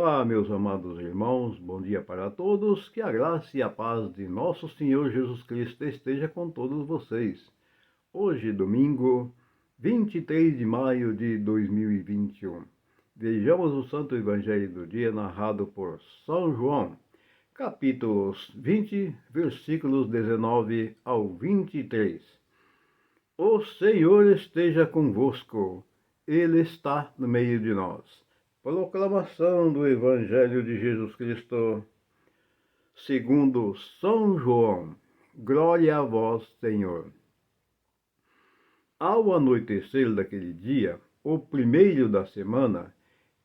Olá, meus amados irmãos, bom dia para todos, que a graça e a paz de nosso Senhor Jesus Cristo esteja com todos vocês. Hoje, domingo, 23 de maio de 2021. Vejamos o Santo Evangelho do dia narrado por São João, capítulos 20, versículos 19 ao 23. O Senhor esteja convosco, Ele está no meio de nós. Proclamação do Evangelho de Jesus Cristo, segundo São João. Glória a vós, Senhor. Ao anoitecer daquele dia, o primeiro da semana,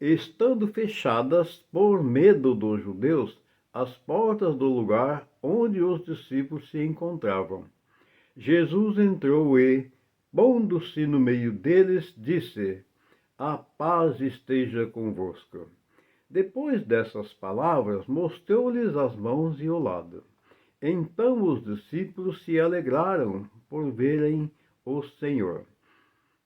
estando fechadas por medo dos judeus as portas do lugar onde os discípulos se encontravam, Jesus entrou e, pondo-se no meio deles, disse: A paz esteja convosco. Depois dessas palavras, mostrou-lhes as mãos e o lado. Então os discípulos se alegraram por verem o Senhor.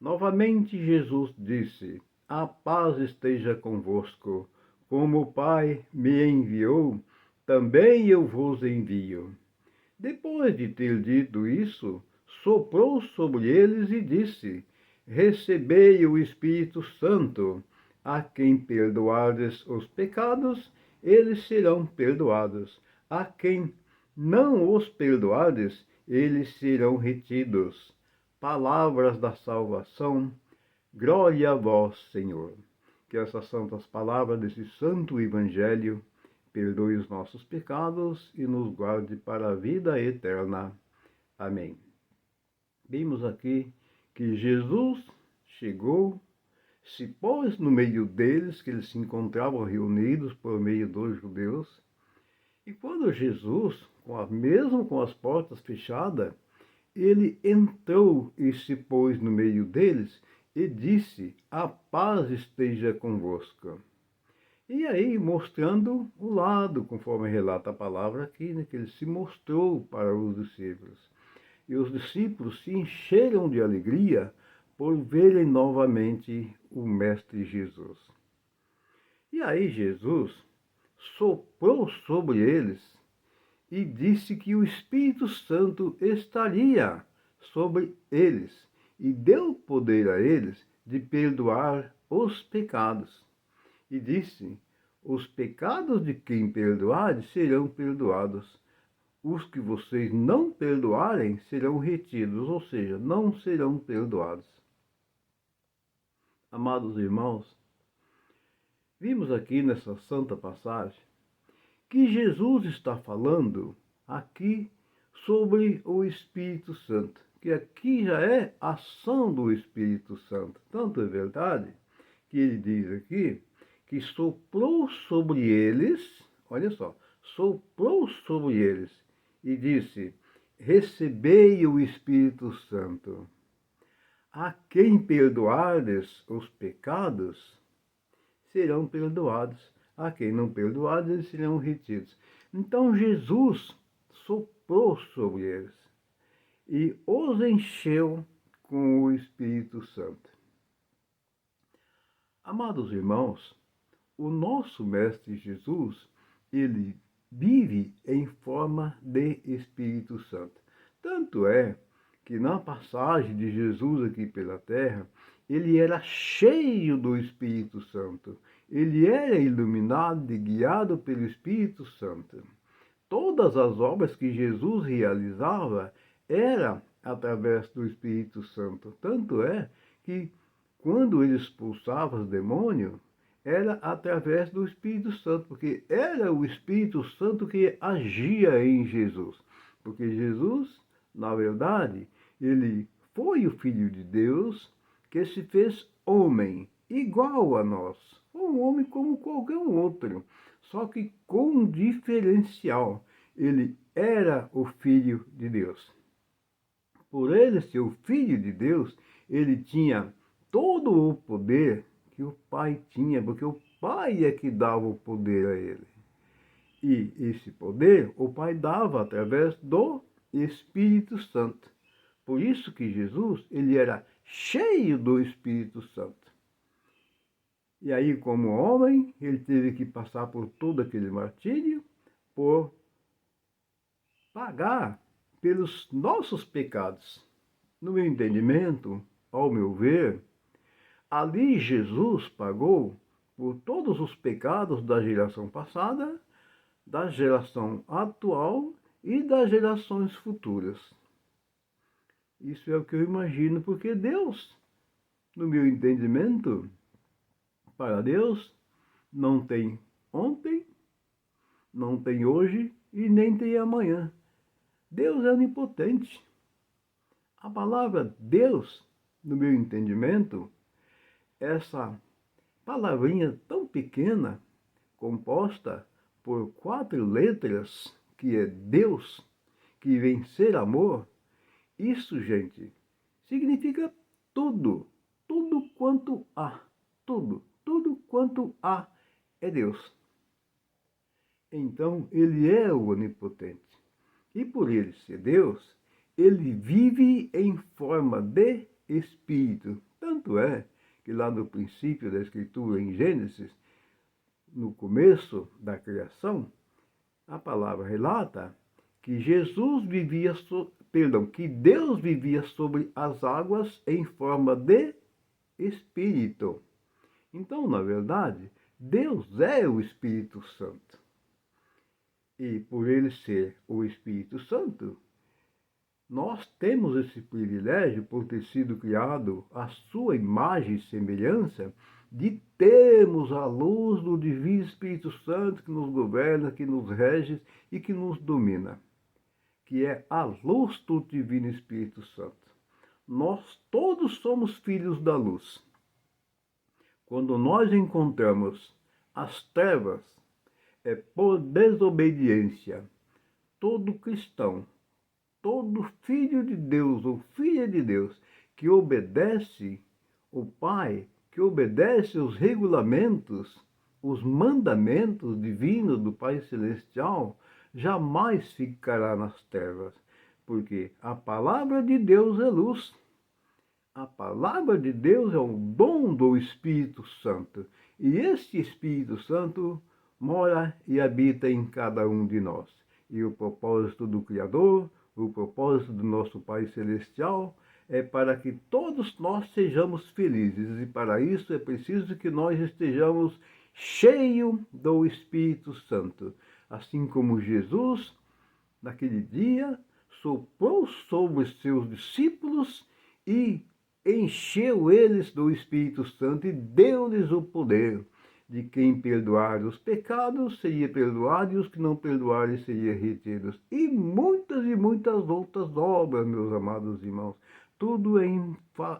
Novamente Jesus disse: A paz esteja convosco. Como o Pai me enviou, também eu vos envio. Depois de ter dito isso, soprou sobre eles e disse: Recebei o Espírito Santo. A quem perdoardes os pecados, eles serão perdoados. A quem não os perdoardes, eles serão retidos. Palavras da salvação. Glória a vós, Senhor. Que essas santas palavras desse santo Evangelho perdoe os nossos pecados e nos guarde para a vida eterna. Amém. Vimos aqui que Jesus chegou, se pôs no meio deles, que eles se encontravam reunidos por meio dos judeus. E quando Jesus, mesmo com as portas fechadas, ele entrou e se pôs no meio deles e disse: A paz esteja convosco. E aí, mostrando o lado, conforme relata a palavra aqui, né, que ele se mostrou para os discípulos. E os discípulos se encheram de alegria por verem novamente o Mestre Jesus. E aí Jesus soprou sobre eles e disse que o Espírito Santo estaria sobre eles e deu poder a eles de perdoar os pecados. E disse: Os pecados de quem perdoarem serão perdoados. Os que vocês não perdoarem serão retidos, ou seja, não serão perdoados. Amados irmãos, vimos aqui nessa santa passagem que Jesus está falando aqui sobre o Espírito Santo, que aqui já é ação do Espírito Santo. Tanto é verdade que ele diz aqui que soprou sobre eles, olha só, soprou sobre eles e disse: Recebei o Espírito Santo. A quem perdoardes os pecados, serão perdoados. A quem não perdoardes, eles serão retidos. Então Jesus soprou sobre eles e os encheu com o Espírito Santo. Amados irmãos, o nosso Mestre Jesus, ele vive em forma de Espírito Santo. Tanto é que na passagem de Jesus aqui pela terra, ele era cheio do Espírito Santo. Ele era iluminado e guiado pelo Espírito Santo. Todas as obras que Jesus realizava eram através do Espírito Santo. Tanto é que quando ele expulsava os demônios, era através do Espírito Santo, porque era o Espírito Santo que agia em Jesus. Porque Jesus, na verdade, ele foi o Filho de Deus que se fez homem, igual a nós. Um homem como qualquer outro, só que com um diferencial. Ele era o Filho de Deus. Por ele ser o Filho de Deus, ele tinha todo o poder que o Pai tinha, porque o Pai é que dava o poder a ele. E esse poder o Pai dava através do Espírito Santo. Por isso que Jesus, ele era cheio do Espírito Santo. E aí, como homem, ele teve que passar por todo aquele martírio, por pagar pelos nossos pecados. No meu entendimento, ao meu ver, ali Jesus pagou por todos os pecados da geração passada, da geração atual e das gerações futuras. Isso é o que eu imagino, porque Deus, no meu entendimento, para Deus, não tem ontem, não tem hoje e nem tem amanhã. Deus é onipotente. A palavra Deus, no meu entendimento, essa palavrinha tão pequena, composta por 4 letras, que é Deus, que vem ser amor, isso, gente, significa tudo, tudo quanto há, tudo quanto há é Deus. Então, ele é o onipotente. E por ele ser Deus, ele vive em forma de Espírito. Tanto é que lá no princípio da Escritura, em Gênesis, no começo da criação, a palavra relata que que Deus vivia sobre as águas em forma de Espírito. Então, na verdade, Deus é o Espírito Santo. E por ele ser o Espírito Santo, nós temos esse privilégio, por ter sido criado à sua imagem e semelhança, de termos a luz do Divino Espírito Santo que nos governa, que nos rege e que nos domina, que é a luz do Divino Espírito Santo. Nós todos somos filhos da luz. Quando nós encontramos as trevas, é por desobediência. Todo cristão, todo filho de Deus ou filha de Deus que obedece o Pai, que obedece os regulamentos, os mandamentos divinos do Pai Celestial, jamais ficará nas trevas, porque a palavra de Deus é luz. A palavra de Deus é o dom do Espírito Santo, e este Espírito Santo mora e habita em cada um de nós. E o propósito do Criador, o propósito do nosso Pai Celestial é para que todos nós sejamos felizes, e para isso é preciso que nós estejamos cheios do Espírito Santo. Assim como Jesus, naquele dia, soprou sobre os seus discípulos e encheu eles do Espírito Santo e deu-lhes o poder de quem perdoar os pecados seria perdoado e os que não perdoarem seriam retidos. E muitas outras obras, meus amados irmãos. Tudo é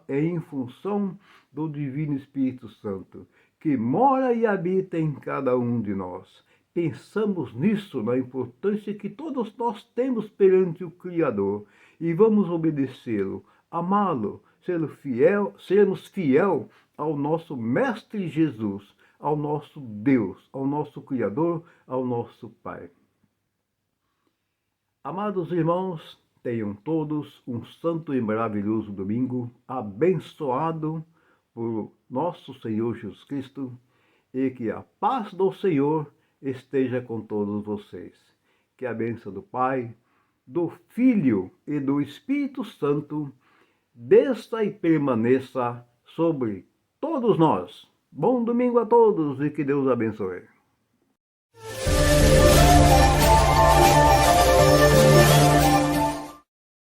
em função do Divino Espírito Santo, que mora e habita em cada um de nós. Pensamos nisso, na importância que todos nós temos perante o Criador, e vamos obedecê-lo, amá-lo, sermos fiel ao nosso Mestre Jesus, ao nosso Deus, ao nosso Criador, ao nosso Pai. Amados irmãos, tenham todos um santo e maravilhoso domingo, abençoado por nosso Senhor Jesus Cristo, e que a paz do Senhor esteja com todos vocês. Que a bênção do Pai, do Filho e do Espírito Santo desça e permaneça sobre todos nós. Bom domingo a todos e que Deus abençoe.